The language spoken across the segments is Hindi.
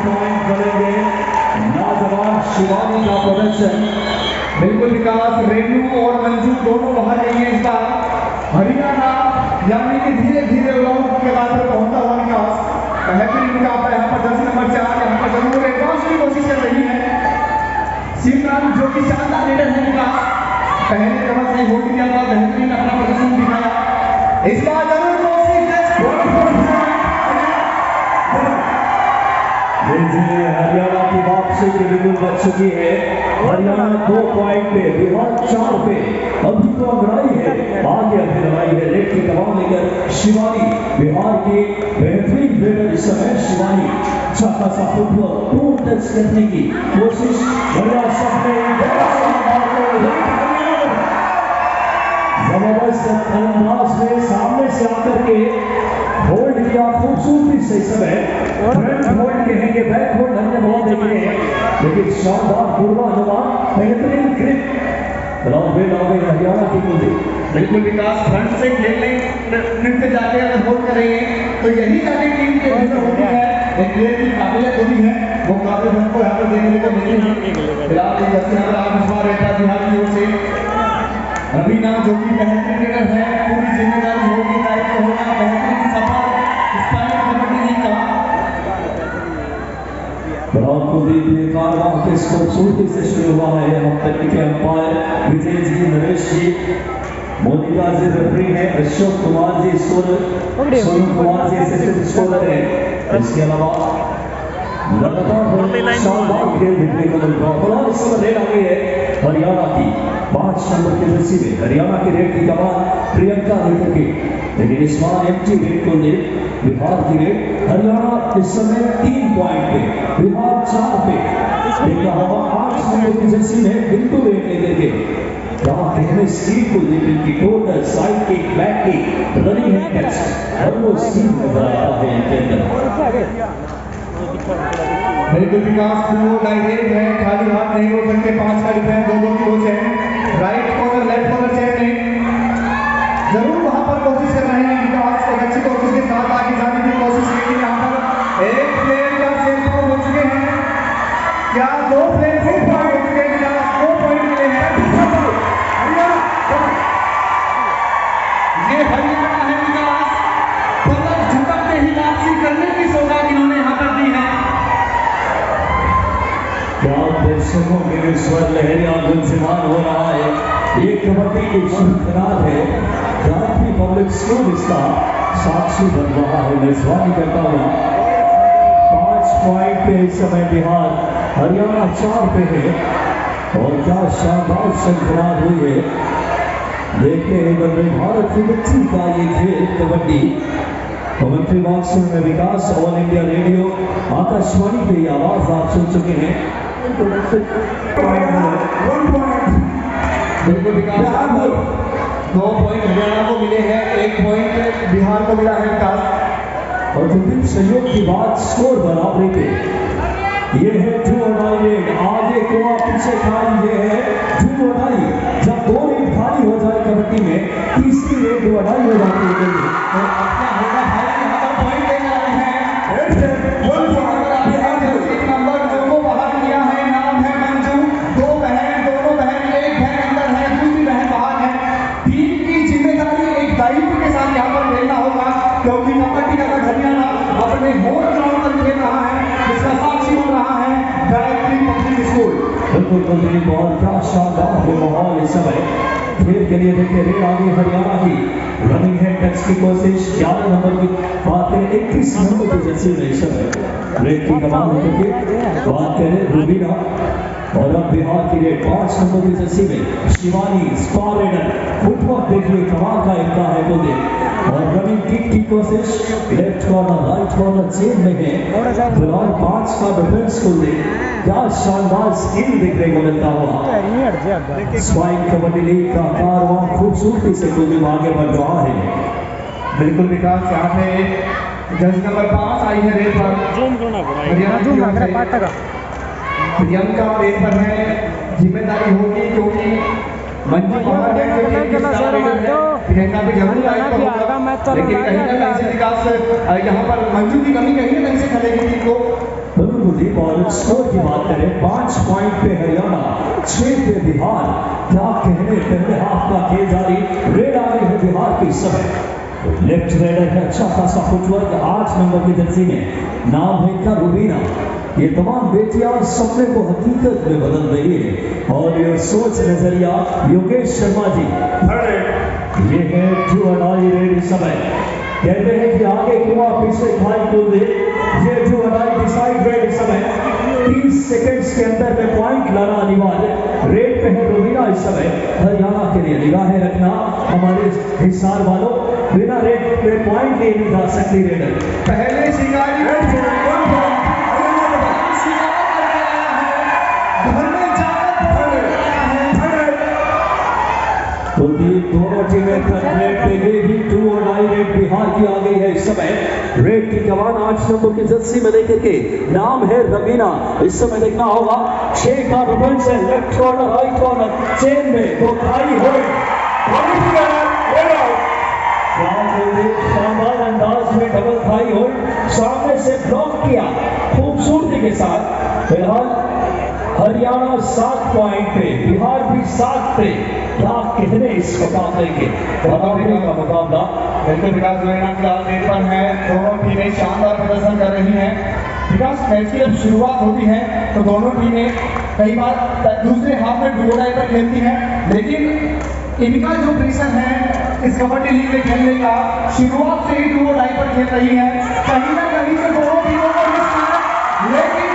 पॉइंट करेंगे नौजवान शिवानी का प्रदर्शन। बिल्कुल विकास, रेणु और मंजू दोनों बाहर गई है इस बार। हरियाणा यानी कि धीरे धीरे राउंड के बाद पहुंचता हुआ विकास बेहतरीन मुकाबला यहाँ पर जर्सी नंबर 4 यहाँ पर जरूर एडवांस की कोशिश कर रही है सिमरन, जो कि शानदार लीडर है विकास। पहले कमर से होल्ड किया था, बेहतरीन अपना प्रदर्शन दिखाया। इस बार जरूर हरियाणा की वापसी की बिल्कुल बच चुकी है। हरियाणा 2 पॉइंट पे, बिहार 4 पे। अभी तो लड़ाई है, आगे अभी लड़ाई है। रेड की कमान लेकर शिवानी, बिहार की बेहतरीन बैटर इस समय शिवानी। अच्छा खासा फुटबॉल टू टच करने की कोशिश, बड़ा सपने जबरदस्त अंदाज में सामने से आकर के होल्ड किया खूबसूरती से। समय फ्रंट होल्ड कहेंगे, बैक होल्ड हमने बहुत देखे हैं, लेकिन शानदार पूर्वानुमान, बेहतरीन ग्रिप। हरियाणा की मुझे बिल्कुल विकास, फ्रंट से खेलने नृत्य जाके अगर होल्ड करेंगे तो यही जाके टीम के अंदर होती है। एक प्लेयर की काबिलियत होती है, वो काबिलियत हमको यहाँ पर देखने को मिलती है। फिलहाल एक दस नंबर आप इस बार रहता बिहार की ओर से रवीना, जो कि बेहतरीन लीडर है। पूरी जिम्मेदारी होगी, दायित्व होगा बेहतरीन सफर स्पाइक कबड्डी लीग का। खूबसूरती से शुरू हुआ है। हम तक के अंपायर विजय जी, नरेश जी, मोनिका जी रेफरी है, Ashok Kumar ji scorer, Sonu Kumar ji assistant scorer है। इसके अलावा लगातार शानदार खेल देखने को मिल रहा है। फिलहाल इस समय रेड आ गई है हरियाणा की 5 नंबर की जर्सी में। हरियाणा की रेड की कमान प्रियंका लेकर के, लेकिन इस बार एमटी रेड को ले बिहार की रेड। हरियाणा इस समय 3 पॉइंट पे, बिहार 4 पे। देखा होगा 8 नंबर की जर्सी में बिल्कुल रेड लेकर के हमें स्पीड को लेकर की total side kick, back kick, running है कैच, और वो स्पीड नजर आता है इनके अंदर। बिल्कुल विकास, पूरा डायरेक्ट है, खाली हाथ नहीं हो सकते। 5 का डिफेंस, 2-2 की हो जाए। Right corner, left corner check नहीं, जरूर वहां पर कोशिश कर रहे हैं विकास। एक अच्छी कोशिश के साथ आगे जाने की कोशिश की थी। यहाँ पर एक प्लेयर का चेक आउट हो चुके हैं, क्या 2 प्लेयर हो चुके हैं? 2 पॉइंट मिले हैं। ये हरियाणा है विकास, पलक झपकते ही वापसी करने की सौगात इन्होंने यहाँ पर दी है। क्या दर्शकों के स्वर लहरिया गुंजमान हो रहा है। ये कबड्डी की श्रृंखला है, राजवी पब्लिक स्कूल इसका साक्षी बन रहा है। मेजबानी करता हुआ 5 पॉइंट पे इस समय बिहार, हरियाणा 4 पे है। और क्या शानदार श्रृंखला हुई है। देखते हैं वंदे भारत की बच्ची का ये खेल कबड्डी। कमेंट्री बॉक्स में विकास, ऑल इंडिया रेडियो आकाशवाणी की आवाज आप सुन चुके हैं। बिल्कुल विकास, 2 पॉइंट हरियाणा को मिले हैं, 1 पॉइंट बिहार को मिला है विकास। और फिर सहयोग की बात स्कोर बराबरी पे। ये है 2 और आगे को पीछे खाली, ये है 2 और जब 2 रेड खाली हो जाए कबड्डी में, तीसरी रेड 2 हो जाती है। अपना होगा भाई, यहाँ पर पॉइंट ले जा रहे हैं। नंबर 2 को बाहर किया है, नाम है मंजू। 2 बहन, दोनों बहन, एक बहन अंदर है, दूसरी बहन बाहर है। टीम की जिम्मेदारी एक दायित्व के साथ यहाँ पर खेलना होगा, क्योंकि कबड्डी का हरियाणा अपने होम ग्राउंड पर खेल रहा है, जिसका साक्षी बन रहा है गायत्री पब्लिक स्कूल। बिल्कुल बहुत क्या शानदार माहौल इस समय खेल के लिए। देखिए रेड आ गई हरियाणा की, रनिंग है टच की कोशिश। 11 नंबर की बात करें, 21 नंबर की जर्सी में इस समय रेड की कमान होकर बात करें रूबीना। और अब बिहार की रेड 5 नंबर की जर्सी में शिवानी, स्पार रेडर। फुटवर्क देखिए कमाल का इतना है तो देख, और रनिंग किक की कोशिश, left corner right corner chain में है। फिलहाल 5 का डिफेंस को ले, क्या शानदार स्किल देखने को मिलता हुआ। स्पाइक कबड्डी लीग का कारवां खूबसूरती से कुछ आगे बढ़ रहा है। बिल्कुल विकास, यहाँ पे जर्सी नंबर 5 आई है रेड पर हरियाणा। प्रियंका रेड पर है, जिम्मेदारी होगी क्योंकि मंजू महाराज जो टीम के स्टार लीडर है, प्रियंका भी जरूर आएगा लेकिन कहीं ना कहीं से विकास यहाँ पर मंजू की कमी कहीं ना कहीं से खलेगी टीम को। बिल्कुल और स्कोर की बात करें 5 पॉइंट पे हरियाणा, 6 पे बिहार। क्या कहने, पहले हाफ का खेल जारी, रेड आ गई है बिहार की समय। लेफ्ट रेडर है, अच्छा खासा फुटवर्क, 8 नंबर की जर्सी में नाम है इनका रूबीना। ये तमाम बेटियां सपने को हकीकत में बदल रही है और ये सोच नजरिया योगेश शर्मा जी। ये है टू अडाई रेड समय। कहते हैं कि आगे कुआं पीछे खाई को दे, ये टू अडाई डिसाइड रेड समय। 30 सेकंड्स के अंदर में पॉइंट लाना अनिवार्य। रेड पे है रूबीना इस समय। हरियाणा के लिए निगाहें रखना हमारे हिसार वालों, बिना रेड पे पॉइंट नहीं जा सकती रेडर। पहले शिकारी तो दोनों टीमें रेड पे गई भी, 2 और 9 रेड बिहार की आ गई है इस समय। रेड की कमान 8 नंबर की जर्सी में लेकर के नाम है रवीना। इस समय देखना होगा 6 का रिबन्स है, left corner right corner chain में तो खाई हो शानदार अंदाज में डबल खाई हो, सामने से ब्लॉक किया खूबसूरती के साथ। फिलहाल हरियाणा 7 पॉइंट पे, बिहार भी 7 पे। क्या कहने इस मुकाबले के, का मुकाबला बिल्कुल विकास जोड़ना क्लास 8 पर है। दोनों टीमें शानदार प्रदर्शन कर रही हैं। विकास मैच की जब शुरुआत होती है तो दोनों टीमें कई बार दूसरे हाफ में डुओडाई पर खेलती हैं, लेकिन इनका जो प्रेशर है इस कबड्डी लीग में खेलने का, शुरुआत से ही डुओडाई पर खेल रही है। कहीं ना कहीं से दोनों टीमों को रिस्क है, लेकिन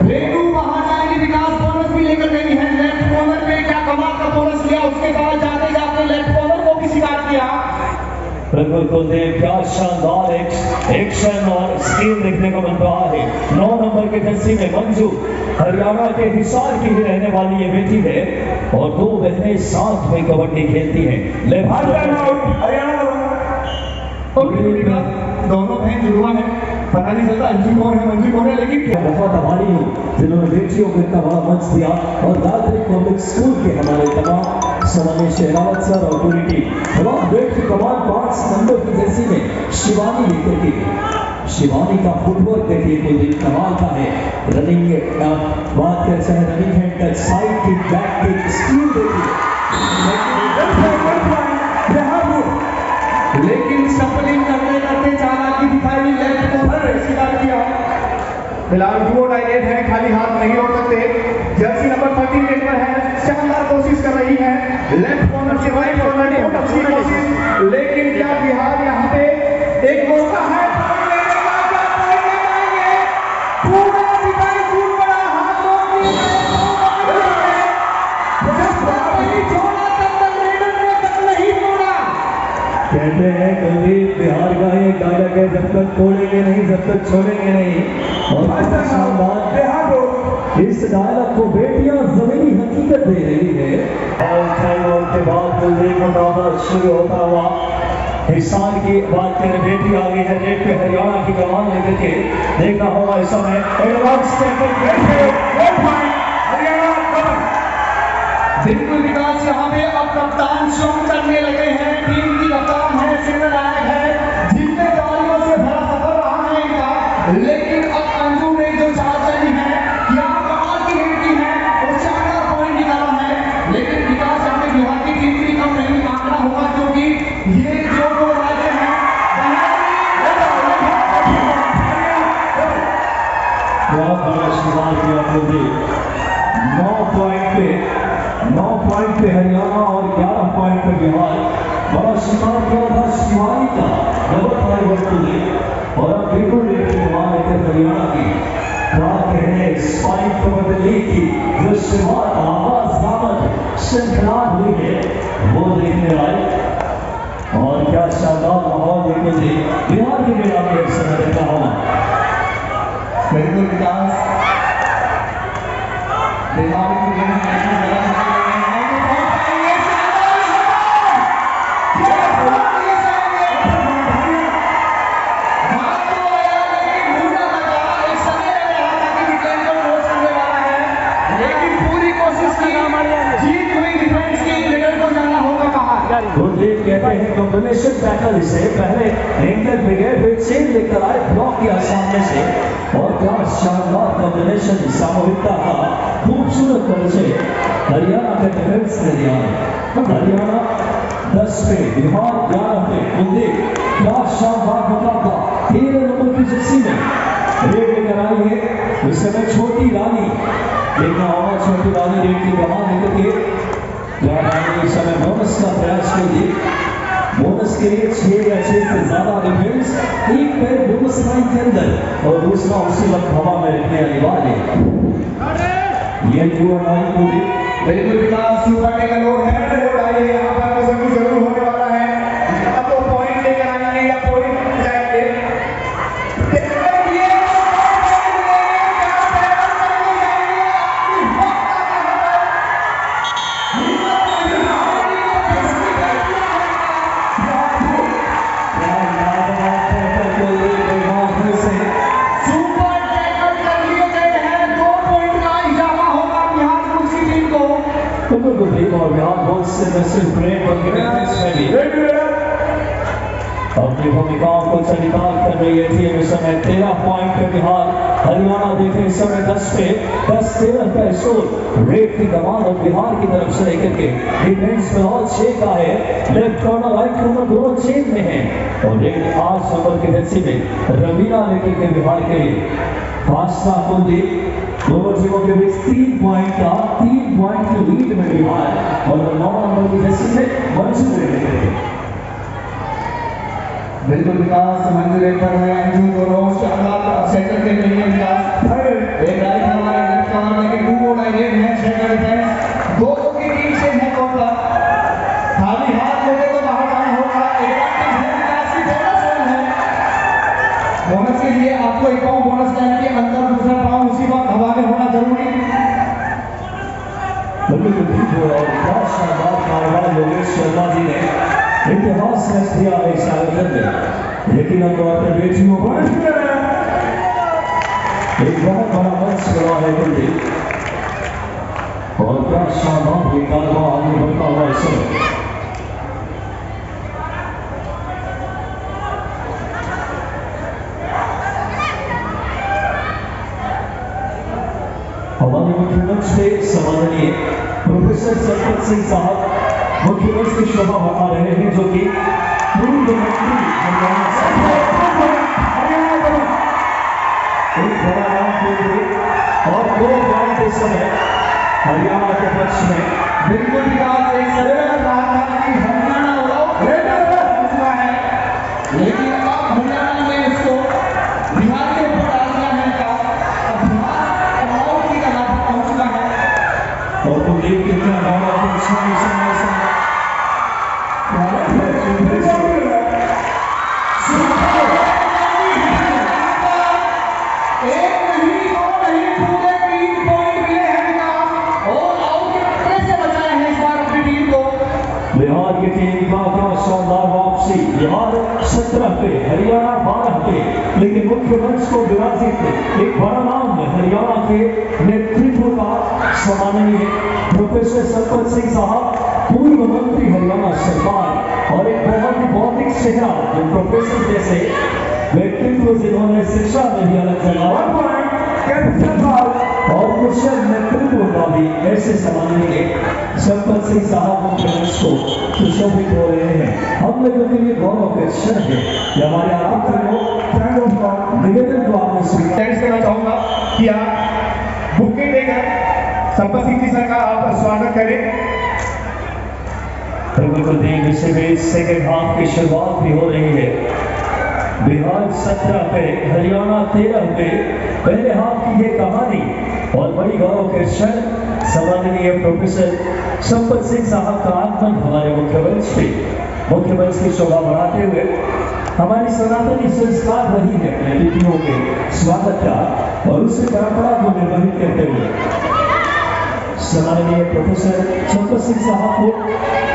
रेणु बाहर जाएंगे। विकास बोनस भी लेकर गई है। लेफ्ट कॉर्नर पे क्या कमाल का बोनस लिया, उसके बाद जाते जाते लेफ्ट कॉर्नर को भी शिकार किया। बिल्कुल कुलदीप, क्या शानदार एक्शन और स्किल देखने को मिल रहा है। 9 नंबर के जर्सी में मंजू, हरियाणा के हिसार की ही रहने वाली ये बेटी है और 2 बहनें साथ में कबड्डी खेलती हैं। दोनों बहन जुड़वा है, पता नहीं चलता अंजू कौन है मंजू कौन है, लेकिन बहुत आभारी हूँ जिन्होंने बेटियों को इतना बड़ा मंच दिया और गायत्री पब्लिक स्कूल के हमारे तमाम सवानी शेरावत सर और पूरी टीम। रेड की कमान 5 नंबर की जर्सी में शिवानी लेकर के, शिवानी का फुटवर्क देखिए कुलदीप कमाल का है। रनिंग बात कर चाहे running hand touch, side kick, back kick, skill देखिए, लेकिन सफलिंग करते करते चालाकी दिखाई, लेफ्ट कॉर्नर शिकार किया। फिलहाल डुओ डायरेक्ट है, खाली हाथ नहीं उड़ सकते। जर्सी नंबर 38 पर है, शानदार कोशिश कर रही है लेफ्ट कॉर्नर से राइट कॉर्नर बहुत अच्छी कोशिश, लेकिन क्या बिहार यहाँ पे एक मौका है पूरा दिखाई टूट पड़ा। हाथों की कहते हैं कुलदीप बिहार का एक डायलॉग है, जब तक तोड़ेंगे नहीं जब तक छोड़ेंगे नहीं। और शानदार इस डायलॉग को बेटियां जमीनी हकीकत दे रही है। और टाइम के बाद कुलदीप मुकाबला शुरू होता हुआ हिसार की बात करें, बेटी आ गई है रेड पे हरियाणा की कमान लेकर के। देखना होगा इस समय बिल्कुल विकास यहाँ पे अब कप्तान श्रम करने लगे हैं। टीम की कप्तान है, सिमरनायक है, जिम्मेदारियों से भरा सफर रहा है इनका, लेकिन अब अंजू ने जो चाल चली है, क्या कमाल की लड़की है और शानदार पॉइंट निकाला है। लेकिन विकास यहाँ पे बिहार की टीम भी कम नहीं आंकड़ा होगा, क्योंकि ये जो 2 राज्य हैं बहुत बड़ा शुरुआत किया कुलदीप। 9 पॉइंट पे हरियाणा और 11 पॉइंट पे बिहार। बड़ा शिकार किया था शिवानी का, डबल ट्राई वर्क और अब बिल्कुल लेकर हरियाणा की क्या कहने स्पाइक कबड्डी की जो शुरुआत आवाज नामक श्रृंखला हुई है वो देखने वाले। और क्या शानदार माहौल देखने से बिहार की मेला में समय देखा होगा। बिल्कुल विकास बिहार की गेम गुरदीप कहते हैं कॉम्बिनेशन टैकल से पहले एंकल पे गए फिर चेन लेकर आए, ब्लॉक किया सामने से और क्या शानदार कॉम्बिनेशन, सामूहिकता का खूबसूरत परिचय हरियाणा के डिफेंस ने दिया। हरियाणा 10 पे, बिहार 11 पे। गुरदीप क्या शानदार मुकाबला 13 नंबर की जर्सी में रेड लेकर आई है इस समय छोटी रानी। देखना होगा छोटी रानी रेड की कमान लेकर के क्या रानी इस समय बोनस का प्रयास करिए। बोनस के लिए 6 या 6 से ज्यादा डिफेंस, एक पैर बोनस लाइन के अंदर और दूसरा उसी वक्त हवा में रखने अनिवार्य। ये युवा नारी को बिल्कुल विकास सुपर टेकल और है, लोड आई है यहाँ पर मुझे जरूर होने वाला है। या तो पॉइंट लेकर आएंगे या पॉइंट जाएंगे। और बिहार बहुत से नस्ल ब्रेन बन गए में भी अपनी भूमिकाओं को चरितार्थ कर रही है टीम इस समय 13 पॉइंट पे बिहार। हरियाणा देखे इस समय 10 पे 10-13 का स्कोर। रेड की कमान और बिहार की तरफ से लेकर के डिफेंस में और 6 का है, लेफ्ट कॉर्नर राइट कॉर्नर दोनों चेन में है और रेड 8 नंबर की जर्सी में रवीना लेकर के बिहार के लिए फास्टा कुलदीप। दोनों टीमों के बीच 3 पॉइंट का 3 पॉइंट की लीड में बिहार और 9 नंबर की जर्सी में मंजूर लेकर बिल्कुल विकास मंजूर पर है अंजू दोनों शानदार सेकंड के लिए विकास एक राइट हमारे लेफ्ट कॉर्नर में टू बोर्ड है ये मैच है डिफेंस दोनों की टीम से है कौन खाली हाथ लेके तो बाहर जाना होगा। एडवांटेज है विकास की, बोनस है। बोनस के लिए आपको एक पाउंड बोनस लाइन के अंदर दूसरा पाउंड उसी वक्त हवा में होना जरूरी और क्या शानदार कार्रवाई योगेश शर्मा जी ने इतिहास रच दिया है इस आयोजन में। लेकिन अब अपने बेटियों पर एक बहुत बड़ा मंच बना है कुलदीप और क्या शानदार ये कार्रवाई आगे बढ़ता हुआ इस समय। हमारे मुख्यमंत्री से सम्माननीय प्रोफेसर सरपंच सिंह साहब मुख्यमंत्री की शोभा बढ़ा रहे हैं, जो कि पूर्व मंत्री हरियाणा एक बड़ा नाम और 2 पॉइंट इस समय हरियाणा के पक्ष में। बिल्कुल विकास एक सदैव रहा था कि हरियाणा पहुंचना है, लेकिन अब हरियाणा में इसको बिहार के ऊपर डालना है का अब बिहार अमाउंट की कला पर पहुंचना है और कुलदीप कितना बड़ा पहुंचना बिहार की टीम का शानदार वापसी। बिहार 17 पे, हरियाणा 12 पे, लेकिन मुख्य मंच को विराजित एक बड़ा नाम हरियाणा के नेतृत्व का सम्माननीय प्रोफेसर सरपंच सिंह साहब, पूर्व मंत्री हरियाणा सरकार और एक बहुत ही बौद्धिक चेहरा जो प्रोफेसर जैसे व्यक्तित्व जिन्होंने शिक्षा में भी अलग जगह और कुशल नेतृत्व का भी ऐसे सम्माननीय सरपंच सिंह साहब मुख्यमंत्री को सुशोभित हो रहे हैं। हम लोगों के लिए गौरव का क्षण है कि हमारे आतिथ्यों का निवेदन को आपने स्वीकार करना चाहूंगा कि आप बुके देकर सरपंच सिंह जी सर का आप स्वागत करें। सेकेंड हाफ की शुरुआत भी हो रही है। बिहार 17 पे, हरियाणा 13 पे, पहले हाफ की ये कहानी और बड़ी गौरव के क्षण सम्माननीय प्रोफेसर संपत सिंह साहब का आगमन हमारे मुख्य मंच की शोभा बढ़ाते हुए हमारी सनातनी संस्कार रही है अतिथियों के स्वागत का और उस परंपरा को निर्वहित करते हुए सम्माननीय प्रोफेसर संपत सिंह साहब को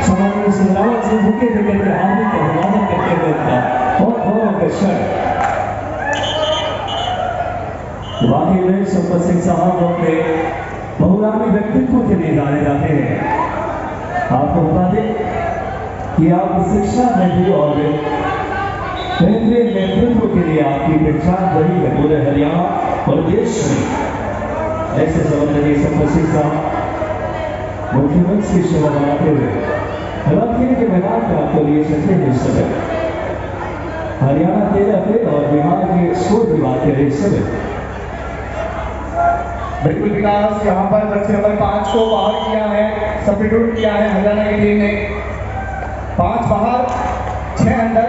सम्माननीय सिंगरावत जी बुके देकर हार्दिक अभिवादन करते हुए उनका बहुत गौरव का क्षण। वाकई में संपत सिंह साहब अपने बहुरामी व्यक्तित्व के लिए जाने जाते हैं। आपको बता दें कि आप शिक्षा में भी और बेहतरीन नेतृत्व के लिए आपकी पहचान रही है पूरे हरियाणा और देश में। ऐसे संबंध संपत्ति साहब मुख्यमंत्री की सेवा बनाते हुए हालांकि के मैदान में आपको लिए सके हिस्से में हरियाणा 13 पे और बिहार के 100 विभाग के हिस्से में बिल्कुल विकास यहाँ पर जर्सी नंबर 5 को बाहर किया है, सब्स्टिट्यूट किया है हरियाणा की टीम ने। 5 बाहर 6 अंदर,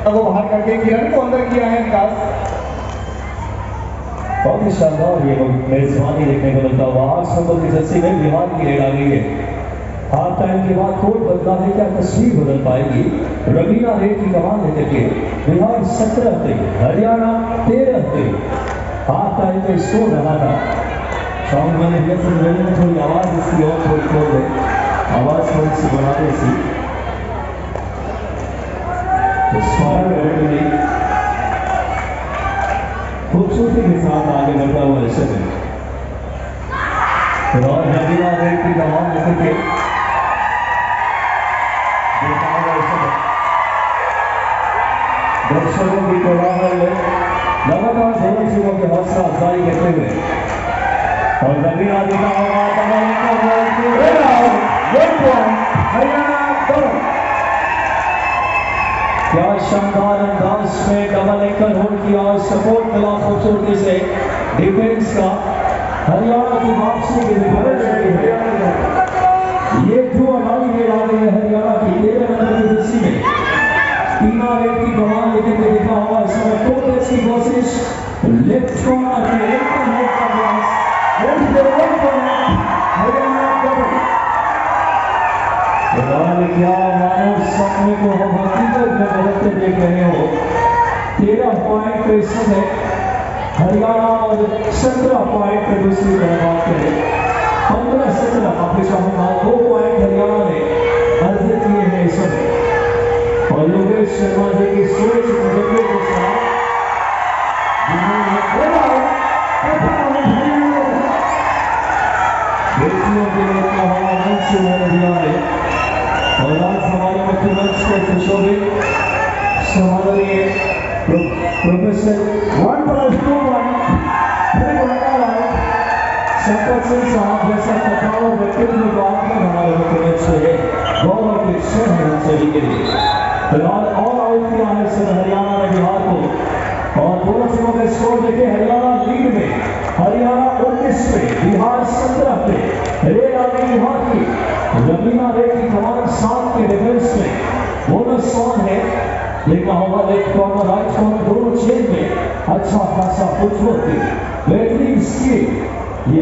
वो बाहर करके किरण को अंदर किया है विकास। बहुत ही शानदार ये मेजबानी देखने को मिलता हुआ 8 नंबर की जर्सी में बिहार की रेड आ गई है। हाफ टाइम के बाद कोड बदला है, क्या तस्वीर बदल पाएगी? रवीना रेड की कमान लेकर के बिहार 17 पे हरियाणा 13 पे हाफ टाइम में स्कोर रहा था। साउंड मैनेजमेंट में थोड़ी आवाज इसकी और थोड़ी खोल दे, आवाज थोड़ी सी बढ़ा दे सी खूबसूरती के साथ आगे बढ़ता हुआ ऐसे में और रवीना रेड की कमान लेकर के दर्शकों की कोलाहल में लगातार दोनों टीमों की हौसला अफजाई करते हुए और रवीना दिखा होगा हरियाणा दो। क्या शानदार अंदाज में डबल एकर होल्ड किया और सपोर्ट मिला खूबसूरती से डिफेंस का हरियाणा की वापसी के लिए। ये जो अनाई रेड आ गई है हरियाणा की 13 नंबर की जर्सी में टीना रेड की कमान लेकर के देखा होगा इस समय टोटल्स की कोशिश लेफ्ट कॉर्नर पे एकदम हेड का प्रयास हरियाणा डबल। क्या मानो सपने को हम हकीकत में बदलते देख रहे हो। 13 पॉइंट पे इस समय हरियाणा और 17 पॉइंट पे दूसरी तरफ बात करें 15-17 आपके चाहूंगा 2 पॉइंट हरियाणा ने अर्जित किए हैं इस समय और योगेश शर्मा जी की सोच मुजब्बे के साथ बेटियों के लिए हमारा मंच उन्होंने दिया है और आज हमारे मुख्य मंच को सुशोभित समादरणीय प्रोफेसर 1+2 संपत सिंह साहब जैसा कथाओं व्यक्तित्व को आपने हमारे मुख्य मंच से गौरव के क्षण है उन सभी के लिए। फिलहाल ऑल आउट किया है सर हरियाणा ने बिहार को और दोनों टीमों का स्कोर देखे हरियाणा लीड में, हरियाणा 19 पे बिहार 17 पे। रेड आ गई बिहार की, रवीना रेड की कमान 7 के डिफेंस में बोनस ऑन है। देखना होगा लेफ्ट कॉर्नर राइट कॉर्नर दोनों चेन में अच्छा खासा फुटवर्क बेहतरीन स्किल। ये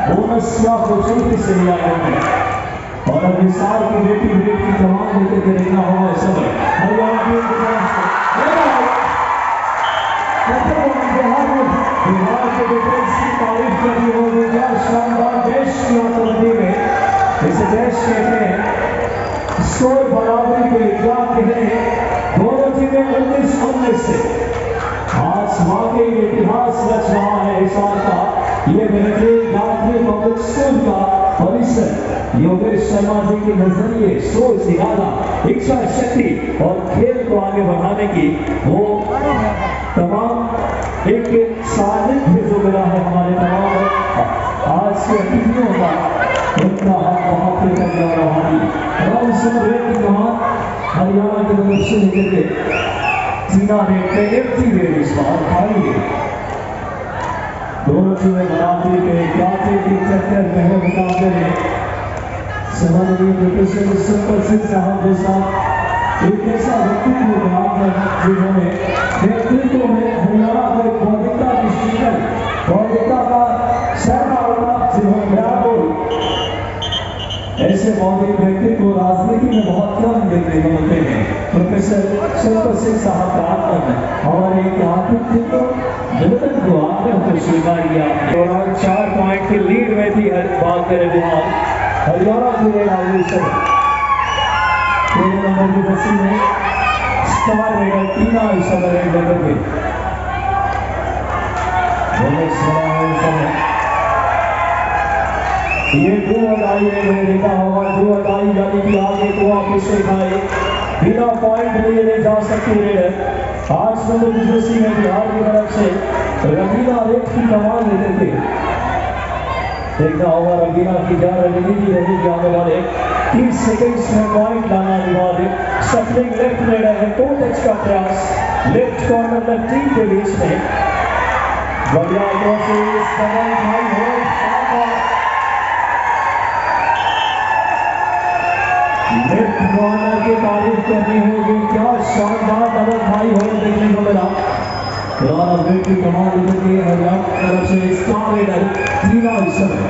बोनस क्या खूबसूरती से लिया गया और अब विशाल की बेटी रेड की कमान लेकर के देखना होगा इस समय हरियाणा टीम की तरफ से बिहार के डिफेंस की तारीफ करनी होगी। क्या शानदार देश की आतंकी में इसे देश कहते हैं स्कोर बराबरी को क्या कहते दोनों टीमें 19-19 से आज वाकई इतिहास रच रहा है इस साल का ये बेहतरीन गायत्री पब्लिक स्कूल का परिसर। योगेश शर्मा जी के नजरिए सोच इरादा इच्छा शक्ति और खेल को आगे बढ़ाने की वो तमाम एक सानिध्य जो मिला है हमारे तमाम आज के अतिथियों का उनका हम वहां पे करने वाला और उस समय की कमान हरियाणा की तरफ से लेकर के टीना रेड पे एम्प्टी रेड इस बार खाली है। दोनों टीमें बराबरी पे गाते की टक्कर पहले मुकाबले में समाननीय प्रोफेसर संपत सिंह साहब के साथ एक ऐसा व्यक्तित्व जिन्होंने नेतृत्व में हरियाणा को बौद्धिकता की शिकल बौद्धिकता का सहना जिन्होंने ऐसे बौद्धिक व्यक्तित्व राजनीति में बहुत कम देखने को मिलते हैं। प्रोफेसर संपत सिंह साहब का आत्मन हमारे आतिथ्य निवेदन को आग्रह को स्वीकार किया। दौरान 4 पॉइंट की लीड में थी बात करें बिहार हरियाणा की रेड आई समय 13 नंबर की बस्ती में स्टार रेडर टीना इस समय रेड लेकर के ये दो अदाई में देखा होगा, दो अदाई यानी कि आगे को वापस से खाए बिना पॉइंट लिए ले जा सकती है। 8 नंबर की जर्सी में बिहार की तरफ से रवीना रेट की कमान लेते थे। देखना होगा रवीना की क्या रणनीति रहेगी आने वाले 30 सेकंड्स में पॉइंट लाना अनिवार्य। सफलिंग लेफ्ट में रहे टो टच का प्रयास लेफ्ट कॉर्नर लेफ्ट टीम के बीच में बढ़िया कोशिश कमल भाई हो लेफ्ट कॉर्नर की तारीफ करनी होगी। क्या शानदार डबल भाई हो देखने को मिला। की कमाल हरियाणा तरफ से स्टार रेडर टीना इस समय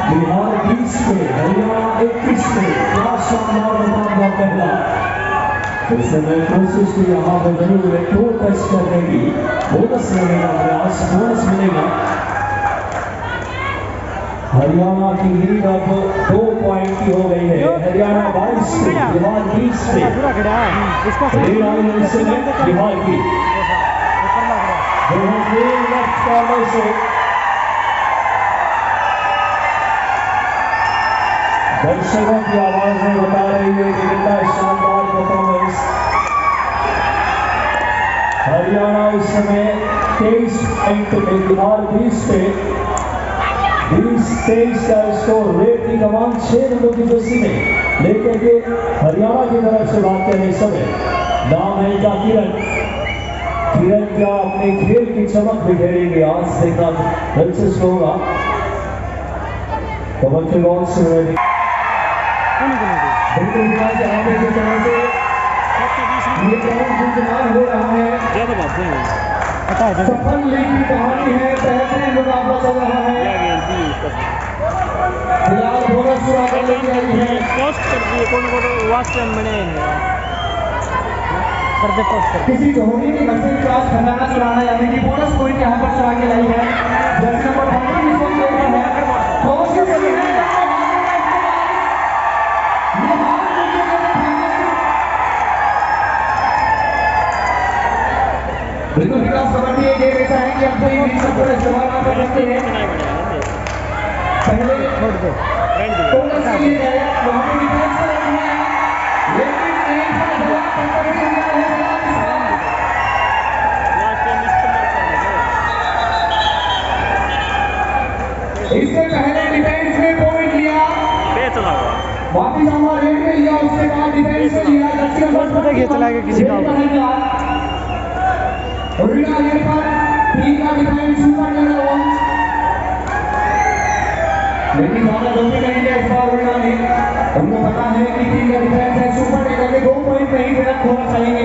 बिहार 20 पे हरियाणा 21 पे क्या शानदार मुकाबला पहला। इस समय कोशिश की यहाँ पे जरूर है टो टच करने की बोनस मिलेगा, प्रयास बोनस मिलेगा। हरियाणा की लीड अब 2 पॉइंट की हो गई है। हरियाणा 22 पे बिहार 20 पे बिहार की लेफ्ट कॉर्नर से दर्शकों की आवाजें बता रही है कि कितना शानदार परफॉर्मेंस। हरियाणा इस समय 23 पॉइंट पे बिहार 20 पे 20-23 का स्कोर। रेट की कमान 6 नंबर की जर्सी में लेकर के हरियाणा की तरफ से बात करने समय नाम है क्या किरण क्या अपने खेल की चमक बिखेरेंगे। आज देखना दिलचस्प होगा। कबड्डी बॉल से बिल्कुल आगे की तरफ से ये ग्राउंड हो रहा है। सफल लीग की कहानी है, बेहतरीन मुकाबला चल रहा है। फिलहाल बोनस पूरा कर लेके आई है। पोस्ट कर दिए कौन वास्ट टाइम बने कर दे पोस्ट कर। किसी धोनी की मशीन क्लास खजाना चुराना यानी कि बोनस पॉइंट यहाँ पर चुरा के लाई है। जर्सी नंबर 30 इस वक्त खेल रहा है। कोशिश कर रही है बिल्कुल विकास कबड्डी ये गेम ऐसा है कि अब कोई भी सब पूरा इस्तेमाल ना कर सकते हैं। पहले बोनस के लिए गए वहाँ पे डिफेंस कर रहे हैं लेकिन एक बार जवाब पकड़ के दिया है। इससे पहले डिफेंस में पॉइंट लिया वापिस आऊंगा रेड में लिया उसके बाद डिफेंस में लिया किसी का ओरिना ये पर टीम का डिफेंस सुपर कर रहा है लेकिन ज्यादा जल्दी नहीं है इस बार ओरिना ने। हमको पता है कि टीम का डिफेंस है सुपर करके 2 पॉइंट नहीं देना खोना चाहिए।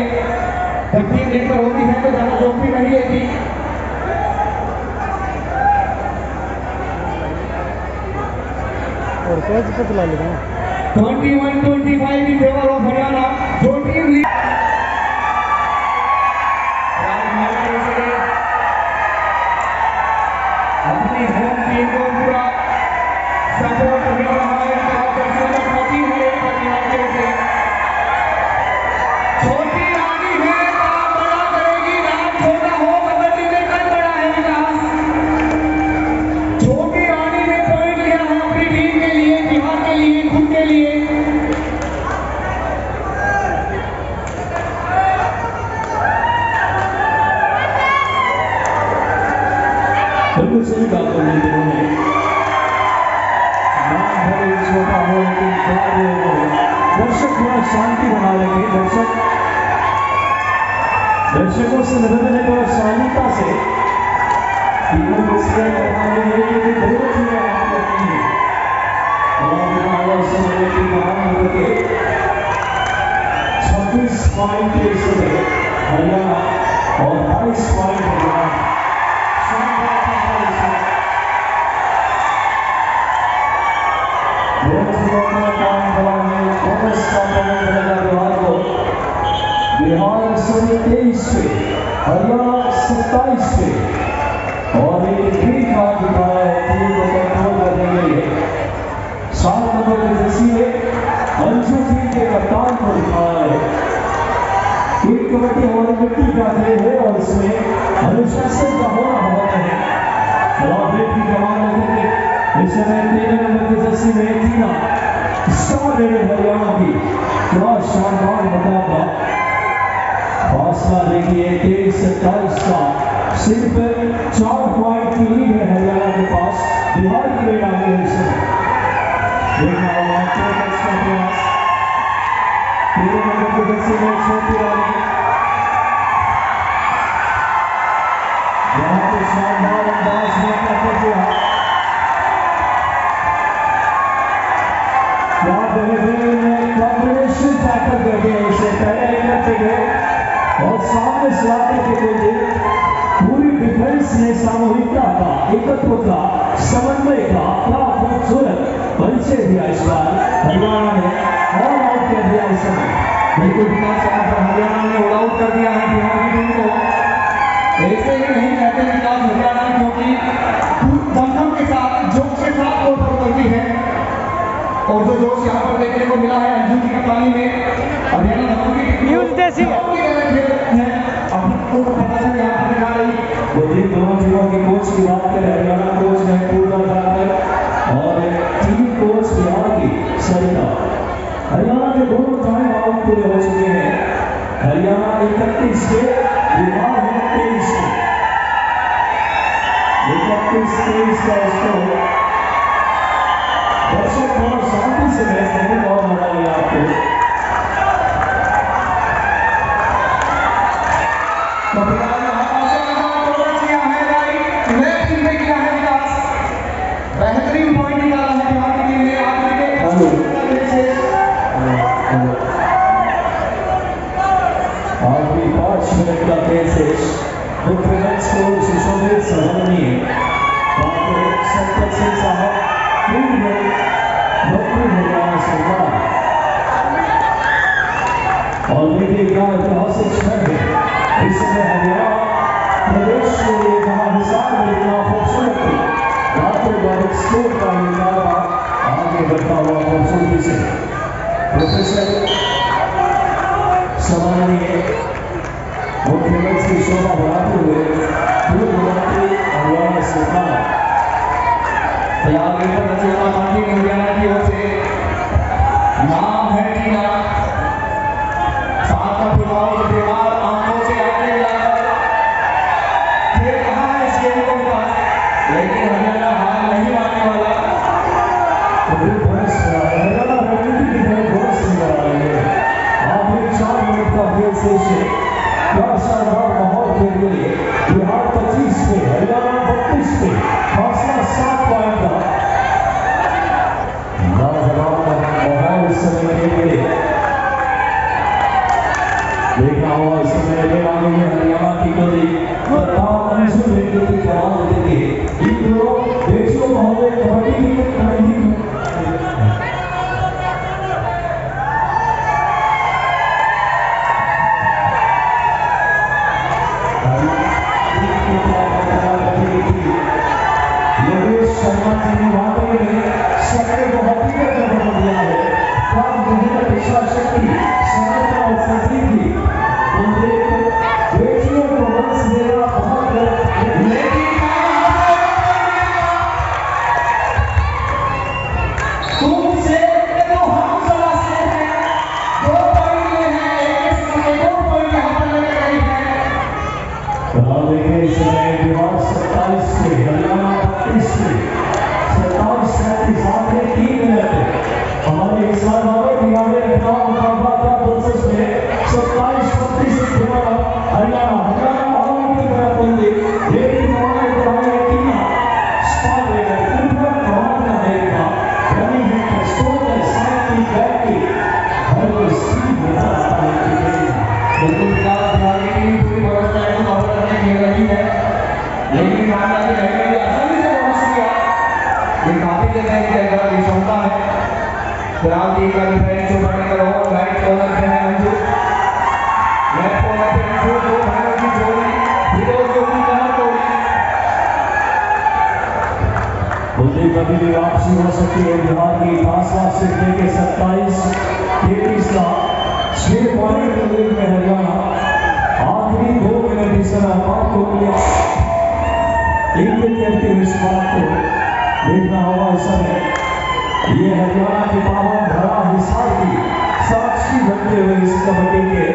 जब टीम लीड पर होती है तो ज्यादा जोखिम नहीं लेती। और कैच पे चला लेगा 21-25 in favor of हरियाणा। जो टीम लीड अपनी होम टीम को पूरा सपोर्ट कर रहा है। छोटी रानी है काम बड़ा करेगी, नाम छोटा हो कबड्डी में कल बड़ा है विकास। छोटी रानी ने पॉइंट लिया है अपनी टीम के लिए, बिहार के लिए, खुद के लिए। बिल्कुल सही बात करने उन्होंने नाम भले छोटा हो लेकिन कार्य होगा। दर्शक थोड़ा शांति बना लेंगे। दर्शकों से निवेदन है थोड़ा शांतता से टीमों को स्टेज बनाने की जरूरत ही नहीं है। समय की महान करके 26 पॉइंट के समय हरियाणा और 22 पॉइंट बिहार। बिहार 23 पे हरियाणा 27 पे और एक ठीक बात दिखाया है टीम को कंट्रोल करने के लिए 7 नंबर की जर्सी में अंशु टीम के कप्तान को दिखाया है। एक कबड्डी हमारी मिट्टी का खेल है और इसमें अनुशासन का होना बहुत है। खिलाफ की कमान लेकर इस समय 13 नंबर की जर्सी में टीना स्टार रेडर हरियाणा की क्रॉस शानदार मुकाबला। फासला देखिए 23-27 का, सिर्फ 4 पॉइंट की लीड है हरियाणा के पास। बिहार की रेड आगे है इस समय। देखना होगा का प्रयास 13 नंबर की जर्सी में छोटी रानी, यहाँ पे शानदार अंदाज में करते हुए कॉम्बिनेशन टैकल कर दिया, इसे पहले करते गए और सामने से आते थे बोलते पूरी डिफेंस ने सामूहिकता का, एकत्वता, समन्वय का क्या खूबसूरत परिचय दिया। इस बार हरियाणा ने ऑल आउट कर दिया इस समय। बिल्कुल विकास हरियाणा ने ऑल आउट कर दिया है बिहार की टीम को। ऐसे ही नहीं कहते विकास हरियाणा, क्योंकि दमखम के साथ जोश के साथ कोर्ट पर उतरती है और जो जोश यहाँ पर देखने को मिला है अंजुम की कप्तानी में हरियाणा दमखम की न्यूज़ देसी है अपनी पूर्ण प्रदर्शन यहाँ पर दिखा रही। वो जिन दोनों टीमों की कोच की बात करें, हरियाणा कोच है पूर्वा जाकर और टीम कोच बिहार की सरिता। हरियाणा के दोनों टाइम आउट पूरे हो चुके हैं। हरियाणा 31 से, बिहार है 23 से। 31-23 का स्कोर। दर्शक बहुत शांति से मैच नहीं बहुत मजा लिया आपको। बेहतरीन पॉइंट निकाला है बिहार की टीम ने आखिरी 5 मिनट का खेल शेष। मुख्य मैच को सुशोभित सराहनीय डॉक्टर संपत सिंह साहब, पूर्व मंत्री हरियाणा सरकार। और देखिए क्या ऐतिहासिक क्षण है। इस समय हरियाणा प्रदेश के लिए जहां हिसाब में इतना खूबसूरत रात्रि बारिक स्कोर का निकाला आगे बढ़ता हुआ खूबसूरती से। प्रोफेसर सम्मानीय मुख्यमंत्री की शोभा बढ़ाते हुए पूर्व मंत्री हरियाणा सरकार तैयार हरियाणा की ओर से नाम है टीना, साथ का फिलहाल बिहार आंखों से आगे जाकर खेल रहा है इस गेम को विकास, लेकिन हरियाणा हार नहीं मानने वाला। हरियाणा रणनीति की तरफ बहुत सुंदर आ रही है। आखिरी 4 मिनट का खेल शेष है। क्या शानदार माहौल के लिए बिहार 25 पे, हरियाणा 32 पे, फासला 7 पॉइंट का। लाजवाब माहौल इस समय के लिए देखना हुआ। इस समय ले आ गई है हरियाणा की गति की जवाब देंगे। इन दोनों बेटियों महोदय कबड्डी की शर्मा जी ने वाकई में शक्ति को हकीकत में बदल दिया है। कब मेहनत, इच्छा शक्ति, सरलता और संजीदगी बेटियों को वंश देना बहुत लेकिन तुमसे तो हम चलाते हैं, 2 पॉइंट ये है, एक समय 2 पॉइंट यहाँ पर लेकर गई है। देखिए इस समय बिहार 27 से, हरियाणा 32 से, 27-37 आखिरी 3 मिनट। हमारे इस साल हमारे मुकाबला का प्रोसेस में 27-32 से हरियाणा की तरफ बंदी लेकिन हमारे हमारे टीम स्टार रेडर ऊपर कमांड का देगा रनिंग है स्कोर का साइड की बैक की हर कोई स्पीड बता रहा है। बिल्कुल विकास हमारी टीम पूरी व्यवस्था को कवर करने की लगी है, लेकिन मामला की रहने आसानी से पहुंच गया। ये काफी जगह की जगह क्षमता है। फिलहाल टीम का डिफेंस जो बने करो राइट कॉर्नर पे है मंजू, लेफ्ट कॉर्नर पे मंजू, 2 भाइयों की जोड़ी फिरोज जो की कमर तोड़ी। बुद्धि कभी भी वापसी हो सकती है। बिहार की फासला सिर्फ के 27-33 का 6 पॉइंट लीड में हरियाणा। आखिरी 2 मिनट इस समय बात को इंगित करते हुए इस बात को देखना होगा इस समय ये हरियाणा के पावन धरा हिसार की साक्षी बनते हुए इस कबड्डी के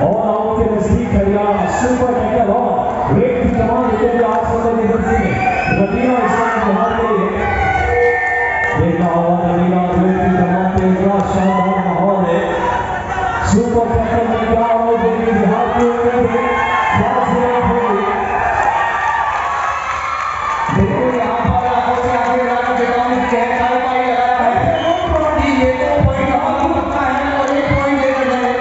और आउट के नजदीक हरियाणा सुपर टैकल और वेट की कमान लेते हुए आज समय की धरती में रबीना इस्लाम बिहार के लिए देखना होगा रबीना वेट की कमान पे क्या शानदार माहौल है सुपर टैकल में क्या और बिहार के लिए क्या जरूरत होगी देखो यहाँ पर आंखों से आगे लगाना चेतावनी चेक साल का ही लगा रहा है ये तो पॉइंट हमारा पक्का है और एक पॉइंट लेकर जाए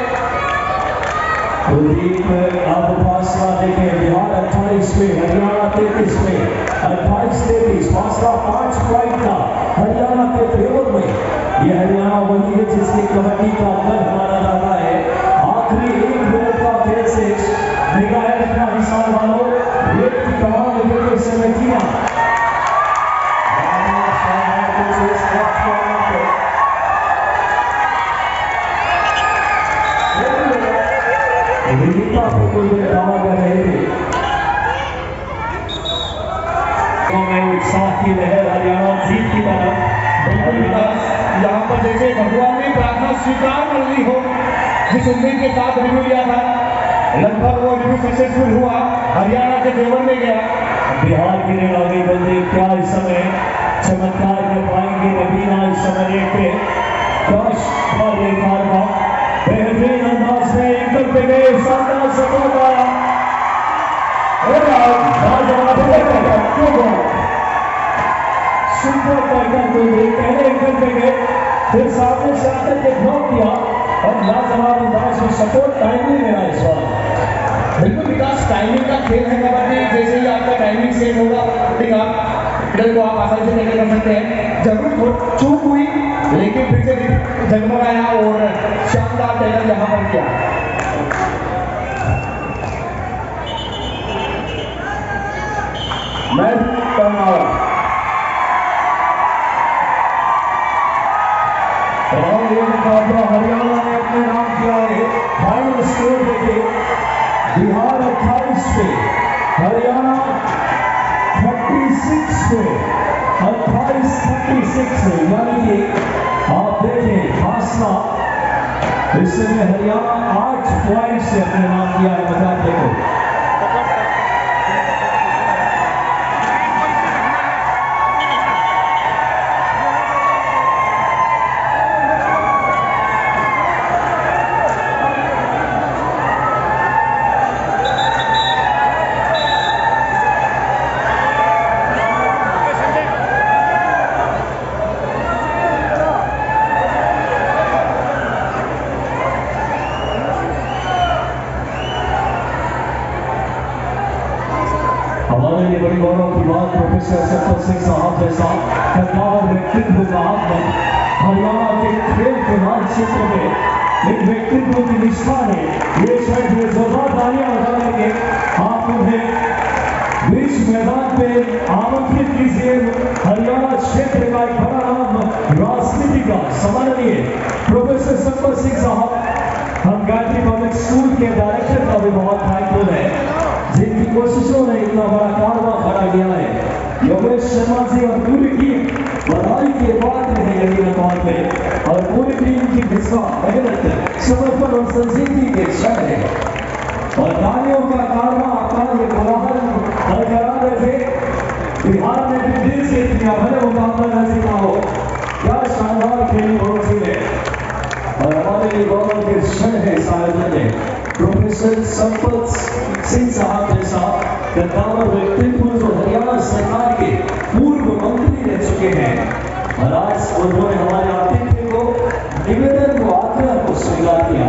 कुलदीप अब फासला देखें बिहार 28 में हरियाणा 33 में 28-33 फासला 5 पॉइंट का हरियाणा के फेवर में यह हरियाणा वही है जिसकी कबड्डी का गढ़ माना जाता है आखिरी 1 मिनट का खेल से निगाह रखना हिसार वालों वेट की कमान लेते हुए समय किया विजेता को कोई दावा कर रहे थे में उत्साह की लहर हरियाणा जीत की तरफ यहाँ पर जैसे भगवान ने प्रार्थना स्वीकार कर ली हो जिस उम्मीद के साथ रिव्यू लिया था लगभग वो रिव्यू सक्सेसफुल हुआ हरियाणा के फेवर में गया बिहार के लिए आगे बंदे क्या इस समय चमत्कार कर पाएंगे रबीना इस समय पे बेहतरीन अंदाज में एंकर पे गए शानदार सफलता सुपर टैकल को पहले एंकर पे गए फिर सामने से आकर के ड्रॉप किया और लाजवाब अंदाज में सपोर्ट टाइमिंग में आया इस बार बिल्कुल विकास टाइमिंग का खेल है कबड्डी जैसे ही आपका टाइमिंग सेट होगा ठीक आप को आप आसानी से टैकल कर सकते हैं जरूर चूक हुई लेकिन फिर से जगमगाया और शानदार टैकल यहाँ पर किया मैं कर्नाटक हरियाणा ने अपने नाम किया है फाइनल स्कोर देखे बिहार 28 पे हरियाणा 36 पे 28-36 में यानी कि आप देखें फासला इस समय हरियाणा 8 पॉइंट से अपने नाम किया है मुकाबले को हमारे लिए बड़ी गौरव की बात प्रोफेसर सत्तर सिंह साहब जैसा कद्दावर व्यक्तित्व का आगमन हरियाणा के खेल के मानचित्र में एक व्यक्तित्व की निष्ठा ने ये शायद जोरदार तालियां बजाएंगे आप उन्हें बीच मैदान पे आमंत्रित कीजिए हरियाणा क्षेत्र का एक बड़ा नाम राजनीति का सम्माननीय प्रोफेसर सत्तर सिंह साहब हम गायत्री पब्लिक स्कूल के डायरेक्टर का भी बहुत थैंकफुल है जिनकी कोशिशों ने इतना बड़ा कारवा खड़ा किया है योगेश शर्मा जी और पूरी टीम बधाई के बाद रहे यही तौर पे और पूरी टीम की मेहनत समर्पण और संजीदगी के क्षण है और तालियों का कारवा आपका ये कोलाहल बरकरार रखे बिहार में भी दिल से इतना भले मुकाबला न जीता हो क्या शानदार खेल पड़ोसी ने और हमारे लिए गौरव के क्षण है इस आयोजन में प्रोफेसर संपत सिंह साहब जैसा कद्दावर व्यक्तित्व जो हरियाणा सरकार के पूर्व मंत्री रह चुके हैं और आज उन्होंने हमारे आतिथ्य को निवेदन को आग्रह को स्वीकार किया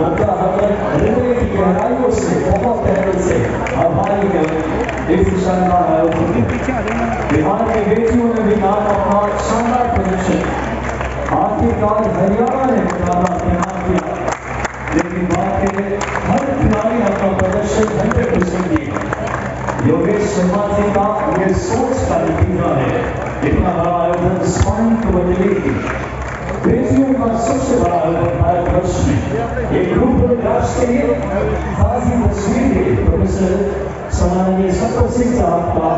उनका हम हृदय की गहराइयों से बहुत तहे से आभारी है इस शानदार आयोजन बिहार के बेटियों ने भी नाम अपना शानदार प्रदर्शन आखिरकार हरियाणा ने मुकाबला तैयार किया लेकिन बात करें हर खिलाड़ी अपना प्रदर्शन 100% दिए योगेश शर्मा जी का ये सोच का नतीजा है इतना बड़ा आयोजन स्पाइन कबड्डी लीग बेटियों का सबसे बड़ा आयोजन भारतवर्ष में एक ग्रुप राष्ट्र के लिए ताजी तस्वीर है प्रोफेसर सम्माननीय सत्तर सिंह साहब का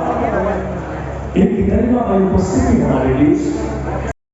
इनकी गरिमा में उपस्थिति हमारे बीच